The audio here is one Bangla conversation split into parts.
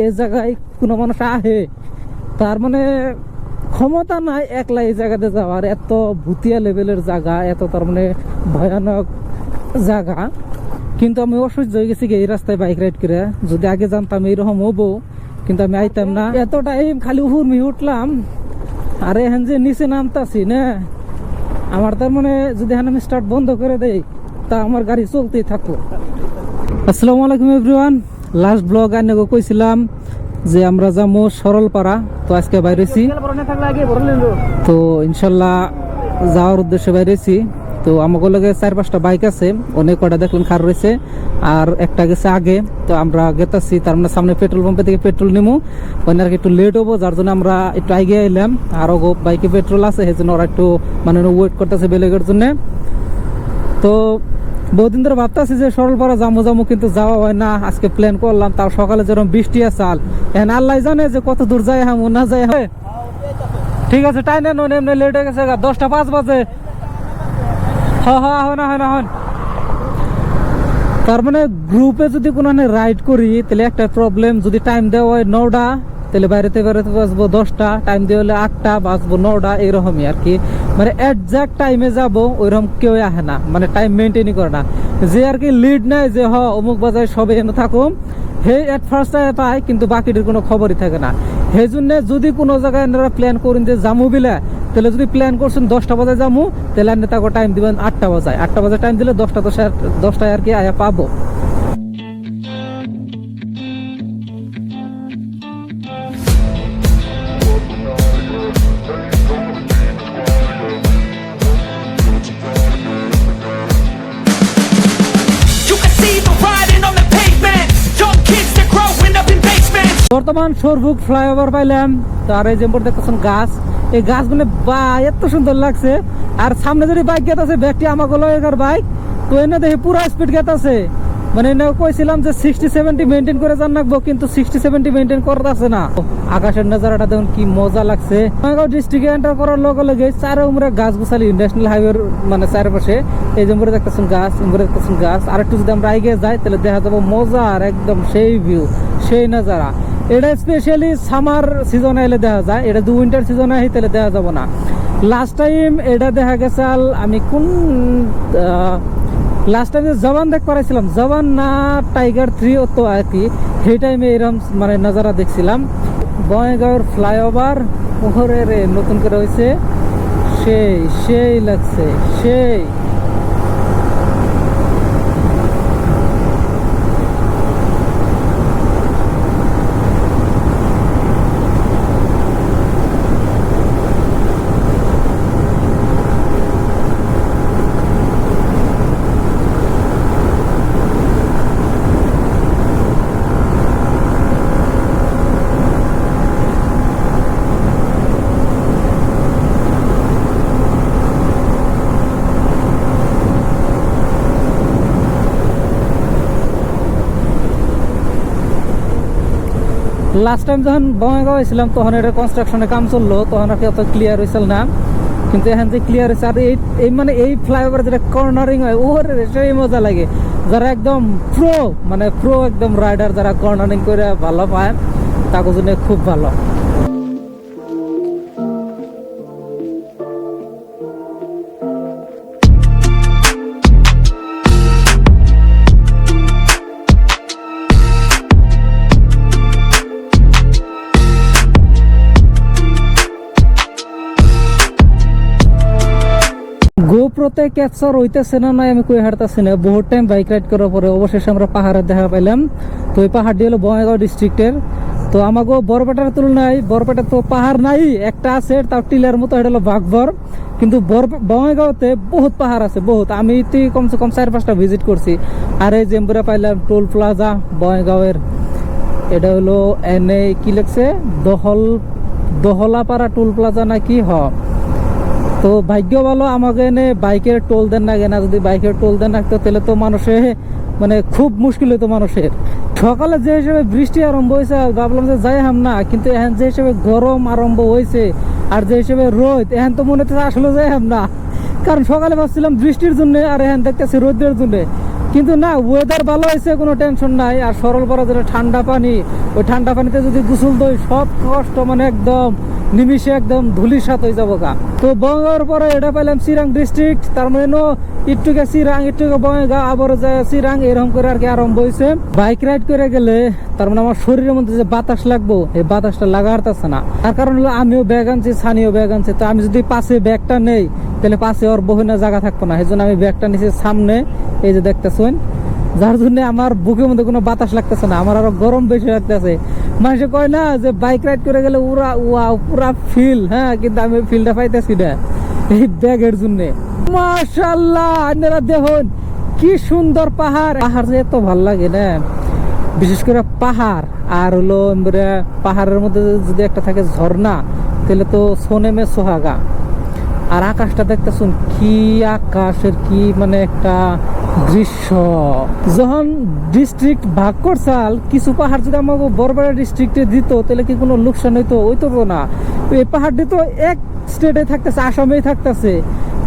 এই জায়গায় কোনো মানুষ আহে তার মানে ক্ষমতা নাই একলা এই জায়গাতে যাওয়ার। এত ভুতিয়া লেভেলের জায়গা, এত তার মানে ভয়ানক জায়গা। কিন্তু আমি অসহ্য হয়ে গেছি এই রাস্তায় বাইক রাইড করে। যদি আগে জানতাম এইরকম হবো, কিন্তু আমি আইতাম না। এত টাইম খালি হুরমি উঠলাম, আর এখন যে নিচে নামতাছি না, আমার তার মানে যদি এখন আমি স্টার্ট বন্ধ করে দেই তা আমার গাড়ি চলতেই থাকবো। আসসালামু আলাইকুম এভরিওয়ান। লাস্ট ব্লগ আনে কইছিলাম যে আমরা যাবো সরলপাড়া, তো আজকে বাইরেছি। তো ইনশাল্লাহ যাওয়ার উদ্দেশ্যে বাইরেছি। তো আমাকে লগে 4-5টা বাইক আছে, অনেক কটা দেখলেন খার রয়েছে, আর একটা গেছে আগে। তো আমরা গেতাছি, তার মানে সামনে পেট্রোল পাম্পে থেকে পেট্রোল নিমু, ওখানে আর একটু লেট হবো, যার জন্য আমরা একটু আগে এলাম। আরও বাইকে পেট্রোল আছে, সেই জন্য ওরা একটু মানে ওয়েট করতেছে বেলেগের জন্য। তো বহুদিন ধরে ভাবতেছি যে সরলপাড়া যাবো, কিন্তু যাওয়া হয় না। আজকে প্ল্যান করলাম, তার সকালে যেরকম বৃষ্টি আছে, এখন আল্লাহ জানে যে কত দূর যায় না যায়। ঠিক আছে, টাইম নেন, এমনি লেট হয়ে গেছে, 10টা 5 বাজে। হন তার মানে গ্রুপে যদি কোনো রাইড করি তাহলে একটা প্রবলেম, যদি টাইম দেওয়া হয় 9টা তাহলে বাইরেতে বাজবো 10টা, টাইম দেওয়া হলে 8টা বাজবো 9টা, এইরকমই আর কি। মানে একজাক্ট টাইমে যাবো ওইরকম কেউ আসে না, মানে টাইম মেনটেনই করে না। যে আর কি লিড নেয় যে অমুক বাজারে সবে এনে থাকুম, হে এট ফার্স্ট পায়, কিন্তু বাকিটির কোনো খবরই থাকে না। সেই জন্য যদি কোনো জায়গায় এনারা প্ল্যান করেন যে জামু বিলা, তাহলে যদি প্ল্যান করছেন 10টা বাজে যাবো, তাহলে আপনি তাকে টাইম দিবেন 8টা বাজায়। 8টা বাজে টাইম দিলে 10টায় আর কি আয়া পাবো। বর্তমান সরভুক ফ্লাইওভার পাইলাম, তার এই যে দেখতেছেন গাছ, এই গাছগুলো বা এত সুন্দর লাগছে। আর সামনে যদি বাইক গেত আছে, ব্যাগটি আমাকে লগের বাইক, তো এনে দেখি পুরা স্পিড গেত আছে। মানে এনে কইছিলাম যে 60-70 মেনটেন করে যান রাখবো, কিন্তু 60-70 মেনটেন করতে আছে না। আকাশের নজারাটা দেখুন কি মজা লাগছে। বঙ্গাইগাঁও ডিস্ট্রিক্টে এন্টার করার লগে লগে চারে উমরে গাছ গোছালি, ন্যাশনাল হাইওয়ের মানে চারপাশে এই যে উমরে দেখতেছেন গাছ, উমরে দেখতেছেন গাছ। আর একটু যদি আমরা এগিয়ে যাই তাহলে দেখা যাবো মজা, আর একদম সেই ভিউ, সেই নজারা। এটা স্পেশালি সামার সিজনে এলে দেখা যায়, এটা উইন্টার সিজনে আহি তাহলে দেখা যাব না। লাস্ট টাইম এটা দেখা গেছে আমি কোন লাস্ট টাইমে জবান দেখ করাইছিলাম, জবান না টাইগার 3 তো আর কি, সেই টাইমে এরকম মানে নজারা দেখছিলাম। বঙ্গাইগাঁওয়ের ফ্লাইওভার ওহরে রে নতুন করে হয়েছে, সেই লাগছে, সেই লাস্ট টাইম যখন বঙ্গাইগাঁও ছিলাম তখন এটা কনস্ট্রাকশনের কাম চললো, তখন আর কি অত ক্লিয়ার হয়েছিল না। কিন্তু এখন যে ক্লিয়ার হয়েছে, আর এই মানে এই ফ্লাইওভার যেটা কর্নারিং হয় ওর সেই মজা লাগে। যারা একদম প্রো একদম রাইডার, যারা কর্নারিং করে ভালো পায় তাদের জন্য খুব ভালো। গোপ্রোতে ক্যাপচার হইতেছে না নাই আমি কই হাঁটতেছি না। বহুত টাইম বাইক রাইড করার পরে অবশেষে আমরা পাহাড়ের দেখা পাইলাম। তো এই পাহাড়টি হলো বঙ্গাইগাঁও ডিস্ট্রিক্টের। তো আমাকে বরপেটার তুলনায়, বরপেটা তো পাহাড় নাই, একটা আছে তাও টিলার মতো, এটা হলো বাঘবর। কিন্তু বঙ্গাইগাঁওতে বহুত পাহাড় আছে, বহুত। আমি তো কমসে কম 4-5টা ভিজিট করছি। আর এই জেম্বুরা পাইলাম টোল প্লাজা বঙ্গাইগাঁওয়ের, এটা হলো এনে কি লিখছে দহলাপাড়া টোল প্লাজা নাকি তো ভাগ্য ভালো আমাকে এনে বাইকের টোল দেন না কেনা। যদি বাইকের টোল দেন রাখতো তাহলে তো মানুষে মানে খুব মুশকিল হতো মানুষের। সকালে যে হিসেবে বৃষ্টি আরম্ভ হয়েছে ভাবলাম যে যাই হাম না, কিন্তু এখন যে হিসেবে গরম আরম্ভ হয়েছে আর যে হিসেবে রোদ, এখন তো মনে হচ্ছে আসলে যাই হাম না। কারণ সকালে ভাবছিলাম বৃষ্টির জন্য, আর এখন দেখতেছি রোদের জন্য। কিন্তু না, ওয়েদার ভালো হয়েছে, কোনো টেনশন নাই। আর সরল পাড়া যেটা ঠান্ডা পানি, ওই ঠান্ডা পানিতে যদি গোসল দই সব কষ্ট মানে একদম নিমিশে একদম ধুলিসাৎ হয়ে যাবো গা। তো বঙ্গের পরে এটা পেলাম চিরাং ডিস্ট্রিক্ট, তার মানে একটুকে চিরাং একটুকে বঙ্গা আবার যায় চিরাং, এরকম করে আর কি আরম্ভ হয়েছে। বাইক রাইড করে গেলে তার মানে আমার শরীরের মধ্যে যে বাতাস লাগবো, এই বাতাসটা লাগা হারতেছে না। তার কারণ হলো আমিও ব্যাগ আনছি, সানিও ব্যাগ আনছে। তো আমি যদি পাশে ব্যাগটা নেই তাহলে পাশে ওর বহুনা জায়গা থাকবো না, এই জন্য আমি ব্যাগটা নিচে সামনে, এই যে দেখতেছেন, যার জন্য আমার বুকের মধ্যে কোনো বাতাস লাগতেছে না, আমার আরো গরম বেশি লাগতেছে। মানুষে কয় না যে বাইক রাইড করে গেলে পুরা ফিল, হ্যাঁ, কিন্তু আমি ফিলটা পাইতেছি না এই ব্যাগের জন্য। মাশাআল্লাহ, আপনারা দেখুন কি সুন্দর পাহাড়। পাহাড় যে এত ভালো লাগে না, বিশেষ করে পাহাড়। আর হলো পাহাড়ের মধ্যে যদি একটা থাকে ঝর্ণা, তাহলে তো সোনে মে সোহাগা। আর আকাশটা দেখতেছুন কি আকাশের কি মানে একটা দৃশ্য। যখন ডিস্ট্রিক্ট ভাগ করছাল, কিছু পাহাড় যদি আমাকে বরবরা ডিস্ট্রিক্টে দিত তাহলে কি কোনো লোকসান হইতো? হইতো না। এই পাহাড়টি তো এক স্টেটে থাকতেছে, আসামেই থাকতেছে,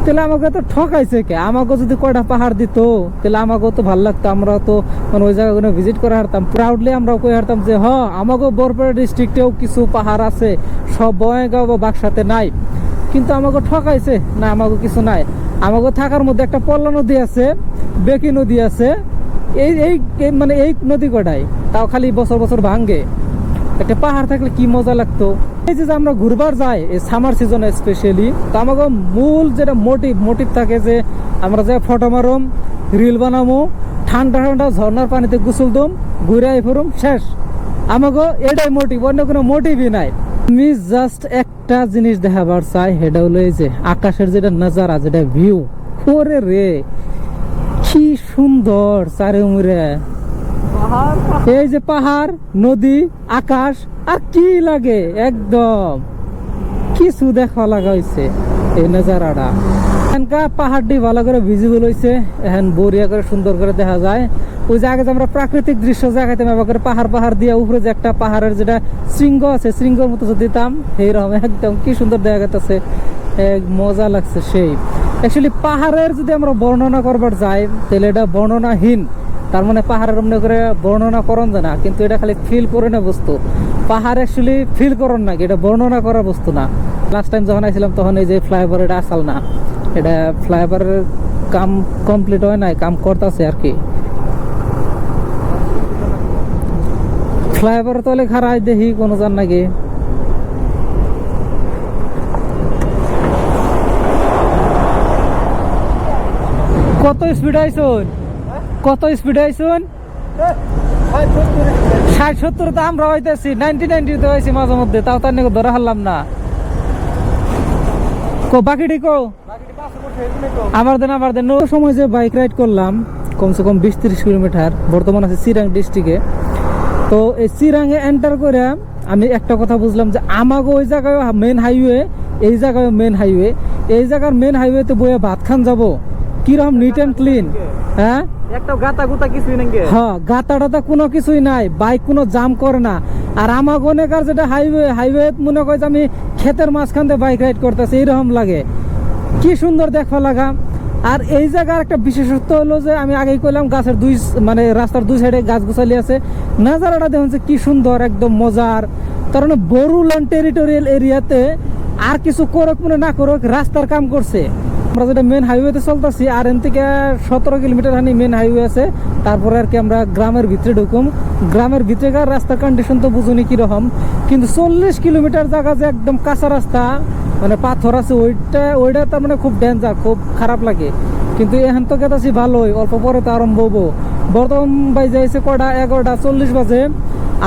তাহলে আমাকে তো ঠকাইছে কে? আমাকে যদি কয়টা পাহাড় দিত তাহলে আমাকেও তো ভালো লাগতো, আমরা তো মানে ওই জায়গাগুলো ভিজিট করে হারতাম, প্রাউডলি আমরা কই হারতাম যে হ্যাঁ আমাকেও বরবরা ডিস্ট্রিক্টেও কিছু পাহাড় আছে, সব বঙ্গাইগাঁও বা বাক্সাতে নাই। কিন্তু আমাকে ঠকাইছে না, আমাকে কিছু নাই। আমাকে থাকার মধ্যে একটা পল্লা নদী আছে, বেকি নদী আছে, এই মানে এই নদী কটাই, তাও খালি বছর বছর ভাঙ্গে। একটা পাহাড় থাকলে কি মজা লাগতো। এই যে আমরা ঘুরবার যাই এই সামার সিজনে স্পেশালি, তো আমাকে মূল যেটা মোটিভ থাকে যে আমরা যে ফটো মারুম, রিল বানামো, ঠান্ডা ঠান্ডা ঝর্ণার পানিতে গোসল দম, ঘুরে ফেরুম, শেষ। আমাকে এটাই মোটিভ, অন্য কোনো মোটিভই নাই। আমি জাস্ট একটা জিনিস দেখাবার চাই, সেটা হলো এই যে আকাশের যেটা নজারা, যেটা ভিউ, ওরে রে কি সুন্দর চারিমুরে। এই যে পাহাড়, নদী, আকাশ, আর কি লাগে, একদম কিছু দেখা লাগা হয়েছে এই নজারাটা। এখানকার পাহাড়টি ভালো করে ভিজিবল হয়েছে, এখন বড়িয়া করে সুন্দর করে দেখা যায়। ওই যে আগে যে আমরা প্রাকৃতিক দৃশ্য দেখাইতাম, এবার পাহাড় দিয়ে উপরে যে একটা পাহাড়ের যেটা শৃঙ্গ আছে, শৃঙ্গের মতো যদি দিতাম এইরকম একদম কি সুন্দর দেখা যাচ্ছে, মজা লাগছে সেই। অ্যাকচুয়ালি পাহাড়ের যদি আমরা বর্ণনা করবার যাই তাহলে এটা বর্ণনাহীন, তার মানে পাহাড়ের এমনি করে বর্ণনা করন যায় না, কিন্তু এটা খালি ফিল করে না বস্তু। পাহাড় অ্যাকচুয়ালি ফিল করন না, এটা বর্ণনা করা বস্তু না। লাস্ট টাইম যখন আইছিলাম তখন এই যে ফ্লাইওভার, এটা আসাল না, এটা ফ্লাইওভারের কাম কমপ্লিট হয় নাই, কাম করতেছে আর কি। ফ্লাইওভার তলে খারাই দেখি কোনো জান নাকি। কত স্পিড আইসুন, কত স্পিড আইসুন? 60-70 তো আমরা হইতেছি, 90 তো হয়েছি মাঝে মধ্যে, তাও তার নাকি ধরা হারলাম না। বাকিটি কো আমার দেন সময় যে বাইক রাইড করলাম কমসে কম 20-30 কিলোমিটার, বর্তমান আছে চিরাং ডিস্ট্রিক্টে। তো এই চিরাঙে এন্টার করে আমি একটা কথা বুঝলাম যে আমাকে ওই জায়গায় মেন হাইওয়ে, এই জায়গায় মেন হাইওয়ে, এই জায়গার মেন হাইওয়েতে বইয়ে ভাত খান যাবো, কিরকম নিট অ্যান্ড ক্লিন। হ্যাঁ, একটা গাতা গুতা কিছুই নাই, হ্যাঁ গাতা টাতা কোনো কিছুই নাই, বাইক কোনো জাম করে না। আর আমার অনেকার যেটা হাইওয়ে মনে করে যে আমি ক্ষেতের মাঝখান দিয়ে বাইক রাইড করতেছি, এইরকম লাগে, কি সুন্দর দেখা লাগা। আর এই জায়গার একটা বিশেষত্ব হলো যে আমি আগেই কইলাম গাছের মানে রাস্তার দুই সাইডে গাছ গোছালি আছে, নাজারাটা দেখুন যে কি সুন্দর, একদম মজার। কারণ বড়ুল্যান্ড টেরিটোরিয়াল এরিয়াতে আর কিছু করুক মনে না করুক রাস্তার কাম করছে। আমরা যেটা মেন হাইওয়েতে চলতেছি, আর এন থেকে 17 কিলোমিটার হানি মেন হাইওয়ে আছে, তারপরে আর কি আমরা গ্রামের ভিতরে ঢুকুম। গ্রামের ভিতরেকার রাস্তার কন্ডিশন তো বুঝুনি কিরকম, কিন্তু 40 কিলোমিটার জায়গা যে একদম কাঁচা রাস্তা, মানে পাথর আছে, ওইটা তার মানে খুব ডেঞ্জার, খুব খারাপ লাগে। কিন্তু এখন তো গেতাছি ভালোই, অল্প পরে তো আরম্ভ হবো। বর্তমান বাজে যাইছে কটা, 11:40 বাজে।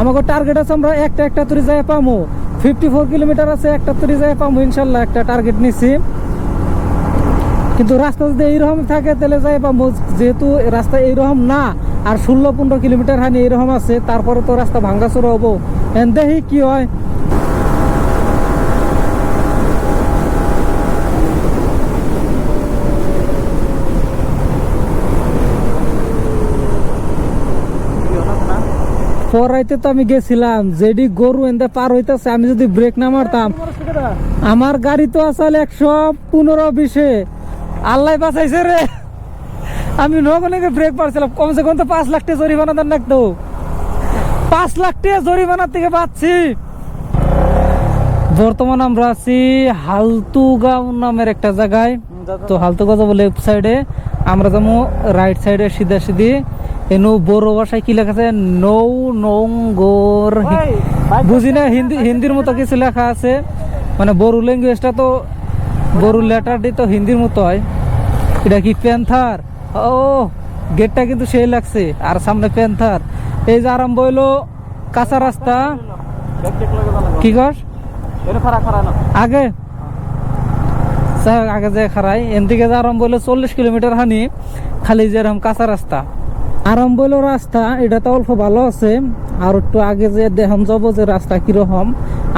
আমাকে টার্গেট আছে আমরা একটা তরি যায় পামো, 54 কিলোমিটার আছে, একটা তরি যায় পামো ইনশাল্লাহ, একটা টার্গেট নিছি। কিন্তু রাস্তা যদি এইরকম থাকে তাহলে যাই পাবো, যেহেতু রাস্তা এইরকম না, আর 16-15 কিলোমিটার হানি এইরকম আছে, তারপরে তো রাস্তা ভাঙ্গাচোরা হবো, দেখি কি হয়। পরাইতে তো আমি গেছিলাম, যেডি গরু এনতে পার হইতেছে, আমি যদি ব্রেক না মারতাম, আমার গাড়ি তো আসলে 115-20, আল্লাহ বাঁচাইছে রে, আমি নগনে ব্রেক পারছিলাম, কমসে কম তো 5 লাখ টাকা জরিমানা দেন রাখতো। 5 লাখ টাকা জরিমানার থেকে বাঁচছি। বর্তমান আমরা আছি হালতুগাঁও নামের একটা জায়গায়। তো হালতুগাঁও যাবো লেফট সাইডে, আমরা যাবো রাইট সাইডে সিধা সিধি। এনু বড় ভাষায় কি লেখা আছে, নৌ নঙ্গর, বুঝি না, হিন্দির মতো কিছু লেখা আছে। মানে বড়ো ল্যাঙ্গুয়েজটা তো, বড়ো লেটারটি তো হিন্দির মতো হয়। এটা কি প্যান্থার? ও গেটটা কিন্তু সেই লাগছে, আর সামনে প্যান্থার। এই যে আরম্ভ হইলো কাঁচা রাস্তা। কি কর আগে আগে যে খারাই এন থেকে যে আরম্ভ হইলো 40 কিলোমিটার হানি, খালি যেরকম কাঁচা রাস্তা আরম্ভ হইলো রাস্তা। এটা তো অল্প ভালো আছে, আর একটু আগে যে দেখাম যাবো যে রাস্তা কিরকম।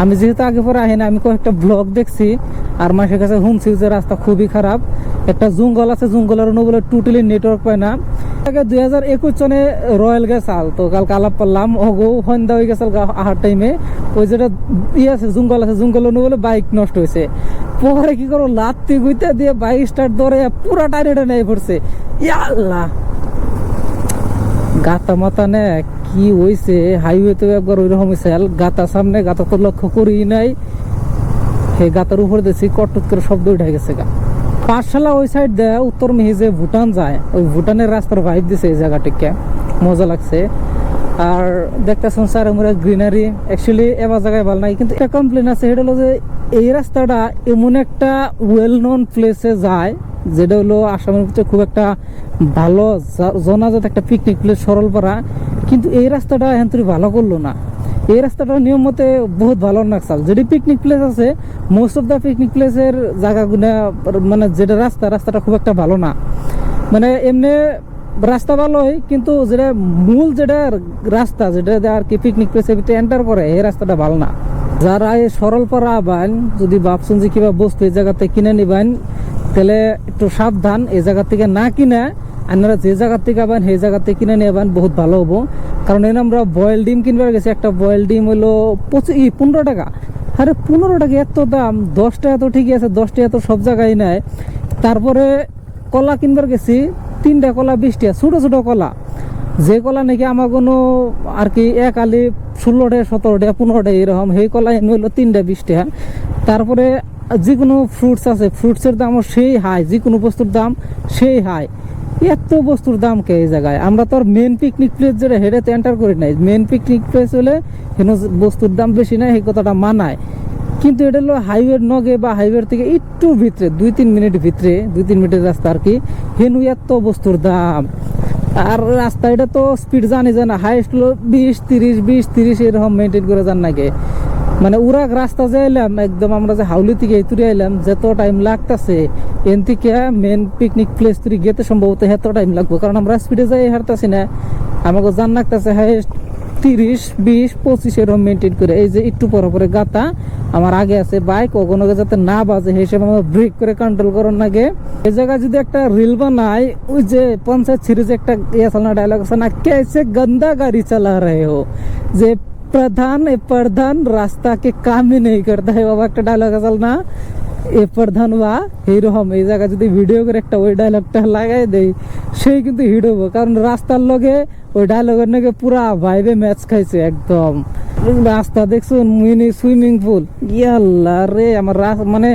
আমি যেহেতু আগে পরে আহি না, আমি কয়েকটা ব্লগ দেখছি আর মাসের কাছে শুনছি যে রাস্তা খুবই খারাপ। একটা জঙ্গল আছে, জঙ্গলের বলে টোটালি নেটওয়ার্ক পায় না। আগে 2021 সনে রয়্যাল গেছাল, তো কালকে আলাপ করলাম ওগো সন্ধ্যা হয়ে গেছাল আহার টাইমে। ওই যেটা ইয়ে আছে জঙ্গল আছে, জঙ্গলের বলে বাইক নষ্ট হয়েছে। পরে কি করো, লাত্তি গুইতে দিয়ে বাইক স্টার্ট ধরে পুরা টাইরে নিয়ে পড়ছে। ইয়াল্লাহ, গাতা মাতা নে কি হয়েছে। হাইওয়ে তো একবার ওই রকম হয়েছে, গাতা সামনে, গাতা তো লক্ষ্য করি নাই। সেই গাতার উপর দেখছি কটট করে শব্দ উঠে গেছে গা। পাঠশালা ওই সাইড দেয় উত্তর মেহি যে ভুটান যায়, ওই ভুটানের রাস্তার ভাইব দিছে এই জায়গাটিকে, মজা লাগছে। আর দেখতেছেন চারমুরা গ্রিনারি, অ্যাকচুয়ালি এবার জায়গায় ভালো নাই। কিন্তু একটা কমপ্লেন আছে, সেটা হলো যে এই রাস্তাটা এমন একটা ওয়েল নোন প্লেসে যায়, যেটা হলো আসামের ভিতরে খুব একটা ভালো জনাজাত একটা পিকনিক প্লেস, সরলপাড়া। কিন্তু এই রাস্তাটা এখন তুই ভালো করলো না। এই রাস্তাটা নিয়ম মতে বহুত ভালো নাকসাল। যেটি পিকনিক প্লেস আছে, মোস্ট অফ দ্য পিকনিক প্লেসের জায়গাগুলো মানে যেটা রাস্তাটা খুব একটা ভালো না। মানে এমনি রাস্তা ভালোই, কিন্তু যেটা মূল যেটা রাস্তা, যেটা আর কি পিকনিক প্লেসের ভিতরে এন্টার করে, এই রাস্তাটা ভালো না। যারা এই সরলপাড়া আবান যদি ভাবছেন যে কিবা বস্তু এই জায়গাতে কিনে নিবেন, তাহলে একটু সাবধান। এই জায়গা থেকে না কিনে আপনারা যে জায়গা থেকে আবেন সেই জায়গা থেকে কিনে নিয়ে আবেন, বহুত ভালো হবো। কারণ এনে আমরা বয়েল ডিম কিনবার গেছি, একটা বয়েল ডিম হলো 15 টাকা। আরে 15 টাকা এত দাম, 10 টাকা তো ঠিকই আছে, 10 টাকা তো সব জায়গায় নেয়। তারপরে কলা কিনবার গেছি, 3টা কলা 20 টাকা, ছোটো ছোটো কলা। যে কলা নাকি আমার কোনো আর কি এক আলি 16 টাকা 17 টাকা 15 টাকা এরকম, সেই কলা এনে হলো 3টা 20 টাকা। তারপরে যে কোনো ফ্রুটস আছে, ফ্রুটসের দামও সেই হাই, যে কোনো বস্তুর দাম সেই হাই। এত বস্তুর দাম কে এই জায়গায়? আমরা তো আর মেন পিকনিক প্লেস যেটা হেডেতে এন্টার করি নাই। মেন পিকনিক প্লেস হলে হেন বস্তুর দাম বেশি নাই, এই কথাটা মানায়। কিন্তু এটা হলো হাইওয়ের নগে বা হাইওয়ের থেকে একটু ভিতরে, 2-3 মিনিট ভিতরে, 2-3 মিনিটের রাস্তা আর কি, হেনু এত বস্তুর দাম। আর রাস্তা এটা তো স্পিড জানি না, হাইস্ট হলো 20-30 এরকম মেনটেন করে যান নাকি। মানে উড়াক রাস্তা যাইলাম একদম, আমরা যে হাউলি থেকে তুলে আইলাম, যত টাইম লাগতেছে এন থেকে মেন পিকনিক প্লেস তুই গেতে সম্ভবত এত টাইম লাগবে। কারণ আমরা স্পিডে যাই হারতাছি না, আমাকে জান লাগতেছে হাইস্ট 30-20-25 এরকম মেনটেন করে। এই যে একটু পরে পরে গাতা আমার আগে আছে বাইক, ওগুলো যাতে না বাজে হিসেবে আমার ব্রেক করে কন্ট্রোল করার লাগে। এই জায়গায় যদি একটা রিল বানাই, ওই যে পঞ্চায়েত সিরিজ একটা ইয়ে চালানো ডায়লগ আছে না, कैसे गंदा गाड़ी चला रहे हो, যে प्रधान रास्ता के काम ही नहीं करता है, বাবা একটা ডায়লগ আছে না, এ প্রধান বা এইরকম। এই জায়গায় যদি ভিডিও করে একটা ওই ডায়লগটা লাগাই দেয়, সেই কিন্তু হিট হবো। কারণ রাস্তার লগে ওই ডায়লগের নাকি পুরা ভাইবে ম্যাচ খাইছে একদম। রাস্তা দেখছুন, মিনি সুইমিং পুল, ইয়াল্লা রে, আমার মানে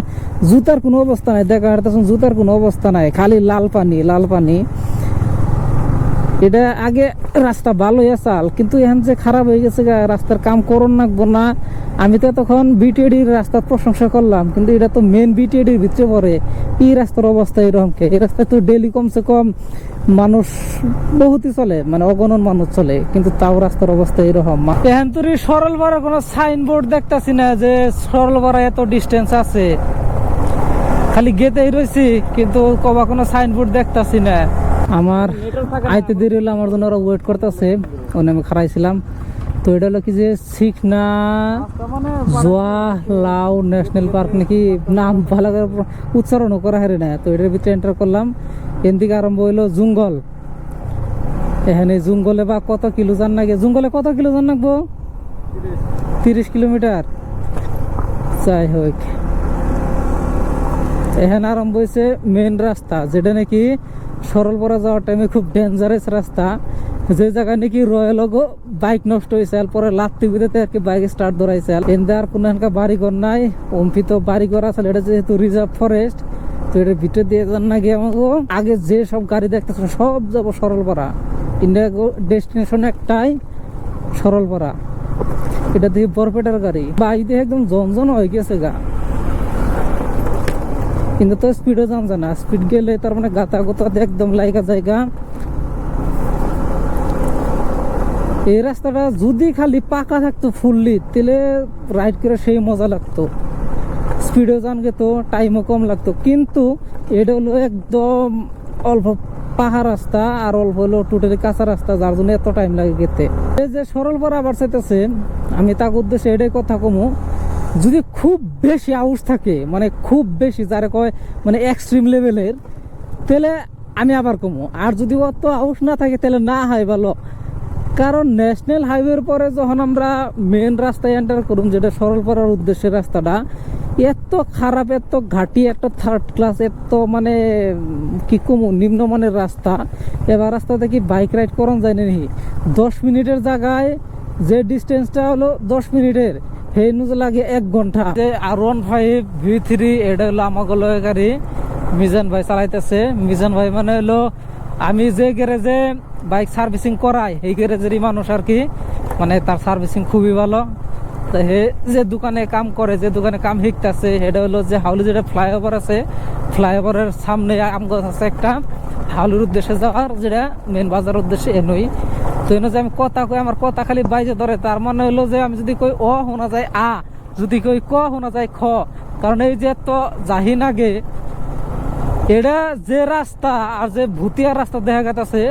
জুতার কোনো অবস্থা নাই, দেখা হারতেছুন জুতার কোনো অবস্থা নাই, খালি লাল পানি লাল পানি। এটা আগে রাস্তা ভালোই আসাল, কিন্তু এখন যে খারাপ হয়ে গেছে, রাস্তার কাম করন নাকবো না। আমি তো তখন বিটিএডির রাস্তার প্রশংসা করলাম, কিন্তু এটা তো মেন বিটিএডির ভিতরে পড়ে। এই রাস্তার অবস্থা এরকম কে? এই রাস্তায় তো ডেলি কমসে কম মানুষ বহুতই চলে, মানে অগণন মানুষ চলে, কিন্তু তাও রাস্তার অবস্থা এরকম। এখন তোর সরলপাড়া কোনো সাইনবোর্ড দেখতাছি না যে সরলপাড়া এত ডিস্টেন্স আছে, খালি গেতেই রয়েছি, কিন্তু কবা কোনো সাইনবোর্ড দেখতাছি না। আমার আইতে দেরি হলো, আমার জন্য ওরা ওয়েট করতেছে, ওখানে আমি খারাইছিলাম। তো এটা হলো কি যে সিকনা জোয়া লাউ ন্যাশনাল পার্ক নাকি, নাম ভালো করে উচ্চারণও করা হারে না। তো এটার ভিতরে এন্টার করলাম। এন থেকে আরম্ভ হইলো জঙ্গল। এখানে জঙ্গলে বা কত কিলো জান নাকি, জঙ্গলে কত কিলো জান নাকবো? 30 কিলোমিটার। যাই হোক, এখানে আরম্ভ হয়েছে মেন রাস্তা, যেটা নাকি সরলপাড়া যাওয়ার টাইমে খুব ডেঞ্জারাস রাস্তা, যে জায়গায় নাকি রয়্যাল বাইক নষ্ট হয়েছে, পরে লাত্তি বিদেতে আর কি বাইক স্টার্ট ধরাইছে। এনদে আর কোনো বাড়িঘর নাই, অম্পিত বাড়িঘর আছে। এটা যেহেতু রিজার্ভ ফরেস্ট, তো এটার ভিতরে দিয়ে যান না গিয়ে আমাকে আগে যে সব গাড়ি দেখতেছে সব যাবো সরলপাড়া। ইন্ডিয়া ডেস্টিনেশন একটাই সরলপাড়া। এটা দিয়ে বরপেটার গাড়ি, বাইক দিয়ে একদম জনজন হয়ে গেছে গা। কিন্তু তো স্পিডও জানছে না, স্পিড গেলে তার মানে গাতা গোতা একদম লাইকা জায়গা। এই রাস্তাটা যদি খালি পাকা থাকতো ফুললি, তাহলে রাইড করে সেই মজা লাগতো, স্পিডও জানগে তো, টাইমও কম লাগতো। কিন্তু এটা হলো একদম অল্প পাহাড় রাস্তা আর অল্প হলো টোটালি কাঁচা রাস্তা, যার জন্য এত টাইম লাগে গেতে। এই যে সরলপাড়া আবার চাইতেছে, আমি তার উদ্দেশ্যে এটাই কথা কমু, যদি খুব বেশি আউস থাকে, মানে খুব বেশি যারা কয় মানে এক্সট্রিম লেভেলের, তাহলে আমি আবার কমু। আর যদি অত আউস না থাকে তাহলে না হয় ভালো। কারণ ন্যাশনাল হাইওয়ের পরে যখন আমরা মেন রাস্তায় এন্টার করুন, যেটা সরলপাড়ার উদ্দেশ্যে রাস্তাটা, এত খারাপ, এত ঘাটি, এত থার্ড ক্লাস, এত মানে কি কমু নিম্নমানের রাস্তা। এবার রাস্তাতে কি বাইক রাইড করানো যায় না? 10 মিনিটের জায়গায় যে ডিস্টেন্সটা হলো 10 মিনিটের, সেই নুজে লাগে 1 ঘন্টা। R15 V3 এটা হলো আমাগুলো গাড়ি, মিজান ভাই চালাইতেছে। মিজান ভাই মানে হলো আমি যে গ্যারেজে বাইক সার্ভিসিং করাই এই গ্যারেজেরই মানুষ আর কি, মানে তার সার্ভিসিং খুবই ভালো। তো হে যে দোকানে কাম করে, যে দোকানে কাম শিখতেছে, এটা হলো যে হাউলি যেটা ফ্লাইওভার আছে, ফ্লাইওভারের সামনে আম গাছ আছে একটা, হাউলির উদ্দেশ্যে যাওয়ার, যেটা মেন বাজার উদ্দেশ্যে এনই। তো এনে যে আমি কথা কই, আমার কথা খালি বাইজে ধরে, তার মানে হলো যে আমি যদি কই অ শোনা যায় আ, যদি কই ক শোনা যায় খ। কারণ এই যে এত জাহিন আগে এটা যে রাস্তা আর যে ভুতিয়া রাস্তা দেখা গেছে,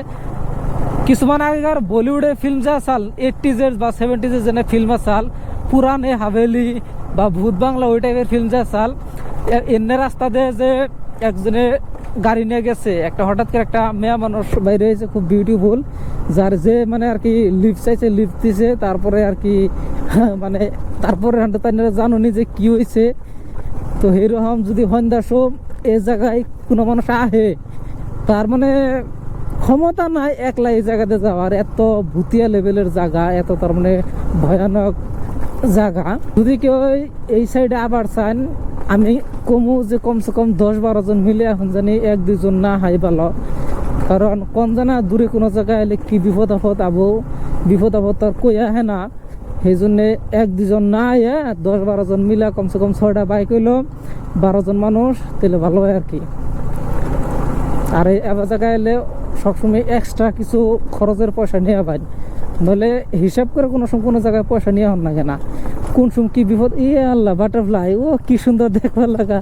কিছুমান আগেকার বলিউডে ফিল্ম যা চাল 80s বা 70s যেন ফিল্ম চাল, পুরানে হাভেলি বা ভূত বাংলা ওই টাইপের ফিল্ম যা চাল, এনে রাস্তা দিয়ে যে একজনে গাড়ি নিয়ে গেছে, একটা হঠাৎ করে একটা মেয়ে মানুষ বাইরে হয়েছে খুব বিউটিফুল, যার যে মানে আর কি লিফট চাইছে, লিফট দিছে, তারপরে আর কি মানে তারপরে জানুনি যে কি হয়েছে। তো এইরকম যদি সন্ধ্যা এই জায়গায় কোনো মানুষ আহে, তার মানে ক্ষমতা নাই একলা এই জায়গাতে যাওয়ার, এত ভুতিয়া লেভেলের জায়গা, এত তার মানে ভয়ানক জায়গা। যদি কেউ এই সাইডে আবার চান, আমি কমু যে কমসে কম 10-12 জন মিলে এখন জানি 1-2 জন না হাই ভালো। কারণ কোন জানা দূরে কোনো জায়গায় এলে কি বিপদ আপদ আবো, বিপদ আপদ তার কই আহে না, সেই জন্যে 1-2 জন না আইয়া 10-12 জন মিলে কমসে কম 6টা বাইক হইলো 12 জন মানুষ, তাহলে ভালো হয় আর কি। আর এই এবার জায়গায় এলে সবসময় এক্সট্রা কিছু খরচের পয়সা নিয়ে পাই, নইলে হিসাব করে কোনো জায়গায় পয়সা নিয়ে হন লাগে না। কোন সময় কি বিপদ, ইয়ে আল্লাহ বাটারফ্লাই, ও কি সুন্দর দেখবার লাগা,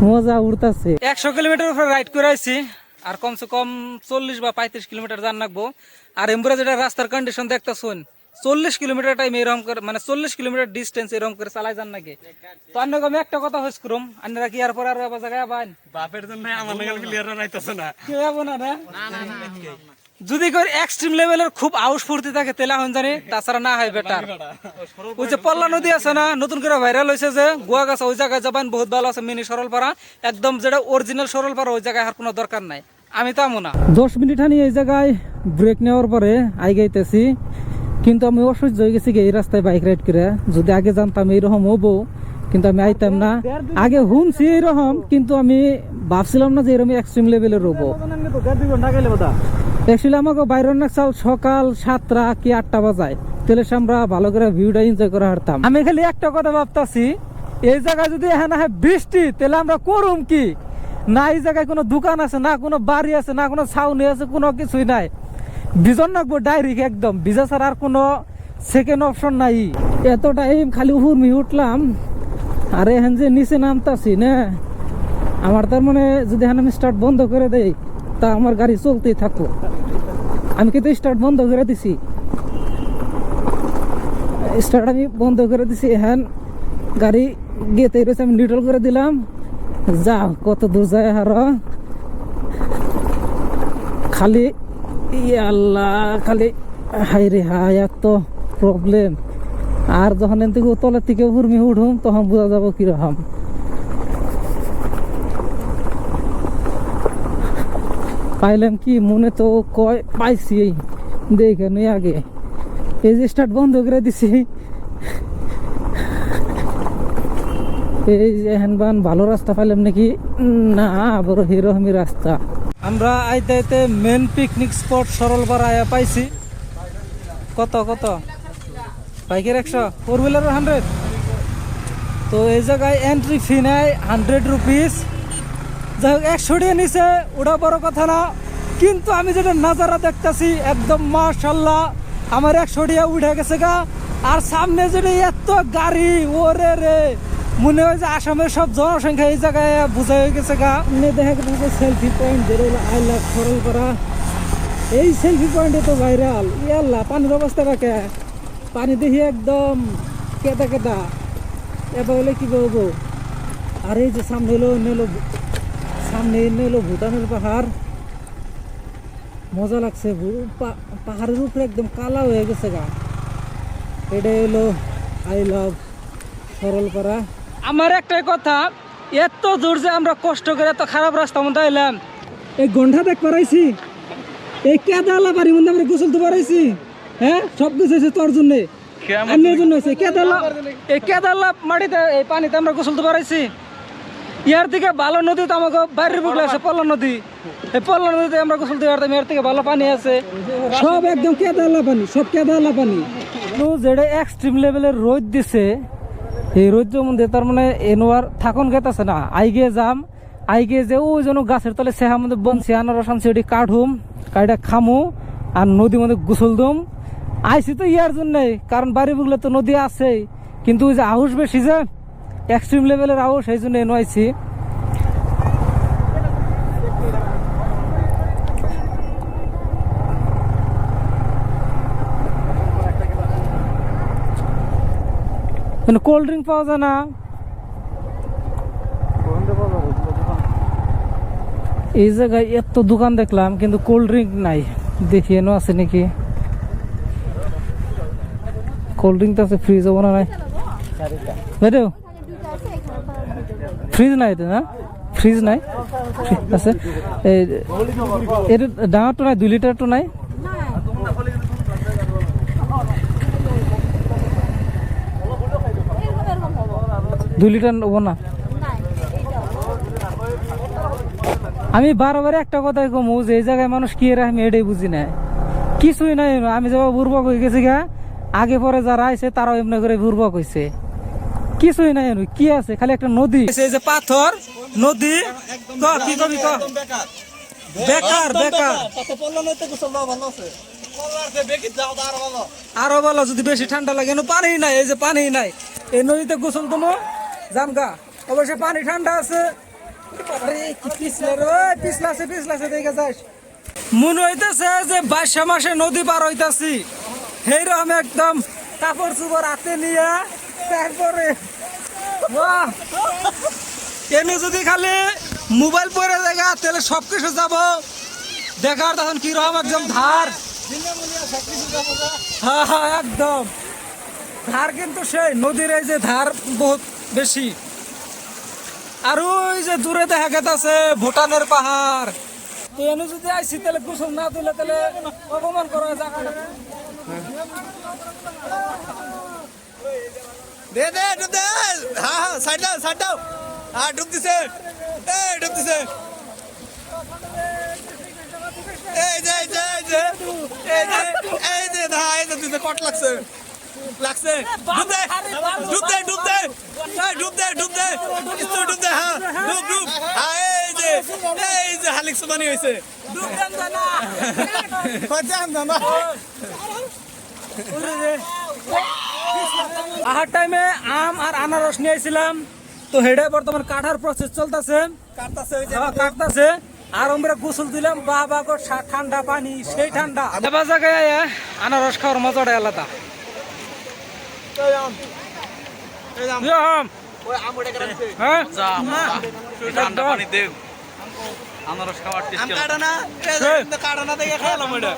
মজা উড়তাছে। 100 কিলোমিটার উপরে রাইড করে আইছি, আর কমসে কম 40 বা 35 কিলোমিটার যান রাখবো। আর এমপুরা যেটা রাস্তার কন্ডিশন দেখতে শুন, 40 কিলোমিটার টাইম এরকম করে, মানে 40 কিলোমিটার ডিস্টেন্স এরকম করে চালাই যান নাকি। তো অন্য আমি একটা কথা হইস করুম, আপনারা কি আর পর আর জায়গায় আবান বাপের জন্য আমার নাগাল ক্লিয়ার রাইতাছে না, কি যাবো না না। যদি করে এক্সট্রিম লেভেলের খুব আউস ফুর্তি থাকে তেলা হন জানি, তাছাড়া না হয় বেটার। ওই যে পল্লা নদী আছে না, নতুন করে ভাইরাল হয়েছে যে গোয়া গাছ, ওই জায়গায় যাবেন বহুত ভালো আছে, মিনি সরলপাড়া, একদম যেটা অরিজিনাল সরলপাড়া, ওই জায়গায় আর কোনো দরকার নাই। আমি তামো না 10 মিনিট হানি এই জায়গায় ব্রেক নেওয়ার পরে আই গাইতেছি, কিন্তু আমি অসহ্য হয়ে গেছি এই রাস্তায় বাইক রাইড করে। যদি আগে জানতাম এইরকম হবো, কিন্তু আমি আইতাম না। আগে শুনছি এইরকম, কিন্তু আমি ভাবছিলাম না যে এরকম এক্সট্রিম লেভেলের হবো। অ্যাকচুয়ালি আমাকে বাইরের না চাল সকাল 7টা কি 8টা বাজায়, তাহলে আমরা ভালো করে ভিউটা এনজয় করে হারতাম। আমি খালি একটা কথা ভাবতাছি, এই জায়গায় যদি হ্যাঁ না বৃষ্টি, তাহলে আমরা করুম কি? না এই জায়গায় কোনো দোকান আছে, না কোনো বাড়ি আছে, না কোনো ছাউনি আছে, কোনো কিছুই নাই। ভিজন রাখবো ডাইরেক্ট, একদম ভিজা ছাড়া আর কোনো সেকেন্ড অপশন নাই। এত টাইম খালি হুরমি উঠলাম, আর এখন যে নিচে নামতাছি না, আমার তার মানে যদি এখন আমি স্টার্ট বন্ধ করে দেই, তা আমার গাড়ি চলতেই থাকবো। আমি কিন্তু স্টার্ট বন্ধ করে দিছি, স্টার্ট আমি বন্ধ করে দিছি, এখন গাড়ি গেতে রয়েছে, আমি নিউট্রাল করে দিলাম। যা কত দূর যায় আর খালি আল্লাহ, খালি হাই রে হাই, এত প্রবলেম। আর যখন এন থেকে তলের থেকে হুরমি উঠুম, তখন বোঝা যাবো কিরকম। পাইলাম কি মনে তো কয় পাইছি দেখে নই আগে এই যে স্টার্ট বন্ধ করে দিছি এই যে হ্যানবান ভালো রাস্তা পাইলাম নাকি না বড় হিরোহমি রাস্তা আমরা আইতে আইতে মেন পিকনিক স্পট সরলপাড়া আয়া পাইছি কত কত বাইকের 100 ফোর হুইলার 100 তো এই জায়গায় এন্ট্রি ফি নেয় 100 রুপিস যাই হোক 100 টাকা নিচে ওটা বড় কথা না কিন্তু আমি যেটা নাজারা দেখতেছি একদম মাশাল্লাহ আমার 100 টাকা উঠে গেছে গা আর সামনে যেটা এত গাড়ি ওরে রে মনে হয় যে আসামের সব জনসংখ্যা এই জায়গায় বোঝা হয়ে গেছে গা দেখা গেছে সেলফি পয়েন্ট যেটা হলো আই লাভ সরলপাড়া এই সেলফি পয়েন্টে তো ভাইরাল ইয়াল্লা পানির অবস্থা রাখে পানি দেখি একদম কেদা কেদা এবার হলে কি বলবো আর এই যে সামনে এলো ভুটানের পাহাড় মজা লাগছে পাহাড়ের উপরে একদম কালা হয়ে গেছে গা এটা হলো আই লাভ সরলপাড়া আমার একটাই কথা এত জোর যে আমরা কষ্ট করে এত খারাপ রাস্তা মধ্যে এলাম এই গন্ডা দেখ পারাইছি এই কেদালা বাড়ির মধ্যে আমরা গোসল তো পারাইছি হ্যাঁ সব কিছু হয়েছে তোর জন্য আমির জন্য হয়েছে এই কেদালা মাটিতে এই পানিতে আমরা গোসল তো পারাইছি ইয়ার থেকে ভালো নদী তো আমাকে বাইরের বুকলে আছে পল্লা নদী এই পল্লা নদীতে আমরা গোসল দিতে পারতাম এর থেকে ভালো পানি আছে সব একদম কেদালা পানি সব কেদালা পানি যেটা এক্সট্রিম লেভেলের রোদ দিছে এই রোদ্রের মধ্যে তার মানে এনোয়ার থাকুন গেতেছে না আইগে যাম আইগে যে ওই জন্য গাছের তলে সেহার মধ্যে বনছি আনারস আনছি ওটি কাঠুম কাইটা খামু আর নদীর মধ্যে গোসল দুম আইসি তো ইয়ার জন্যই কারণ বাড়ি বুকলে তো নদী আছেই কিন্তু ওই যে আউস বেশি যে এক্সট্রিম লেভেলের আউস সেই জন্য এনো আইছি কোল্ড ড্রিঙ্ক পাওয়া যায় না এই জায়গায় এত দোকান দেখলাম কিন্তু কোল্ড ড্রিঙ্ক নাই দেখি এনো আছে নাকি কোল্ড ড্রিঙ্ক তো আছে ফ্রিজ হবো না নাই ফ্রিজ নাই তো না ফ্রিজ নাই আছে এটা ডাঙরটো নাই 2 লিটারটো নাই 2 লিটার হবো না আমি বারবার একটা কথাই কমু যে এই জায়গায় মানুষ কি এরা আমি এটাই বুঝি না কিছুই নাই আমি যাবো বুর্বক হয়ে গেছি গা আগে পরে যারা আছে তারাও এমনি করে বুর্বক হয়েছে কিছুই নাই কি আছে খালি একটা নদী এই যে পাথর নদী কি কবি বেকার বেকার আরো ভালো যদি বেশি ঠান্ডা লাগে পানি নাই এই যে পানি নাই এই নদীতে গোসল তোমো জামগা অবশ্য পানি ঠান্ডা আছে পিছলাছে দেখে যাস মনে হইতেছে যে 22 মাসে নদী পার হইতাছি সেইরকম একদম কাপড় চুপড় হাতে নিয়ে তারপরে এনে যদি খালি মোবাইল পরে জায়গা তাহলে সবকিছু যাব দেখার তখন কিরকম একদম ধার হ্যাঁ একদম ধার কিন্তু সেই নদীর এই যে ধার বহুত বেশি আর ওই যে দূরে দেখা গেছে ভুটানের পাহাড় এনে যদি আইসি তাহলে গোসল না তুলে তাহলে অপমান করা জায়গাটা দে ডুব দে হ্যাঁ সাইড দাও হ্যাঁ ডুব দিছে এই যে দিছে কট লাগছে ডুব দে হ্যাঁ ডুব এই যে হালিক্স বানি হয়েছে আহার টাইমে আম আর আনারস নিয়ে আসছিলাম তো হেডে বর্তমান কাটার প্রসেস চলতেছে কাটতেছে আর আমরা গোসল দিলাম বাবা গো ঠান্ডা পানি সেই ঠান্ডা এবার জায়গায় আনারস খাওয়ার মজাটা আলাদা আনারস খাওয়ার টেস্ট কাটা না দেখে খাইলাম এটা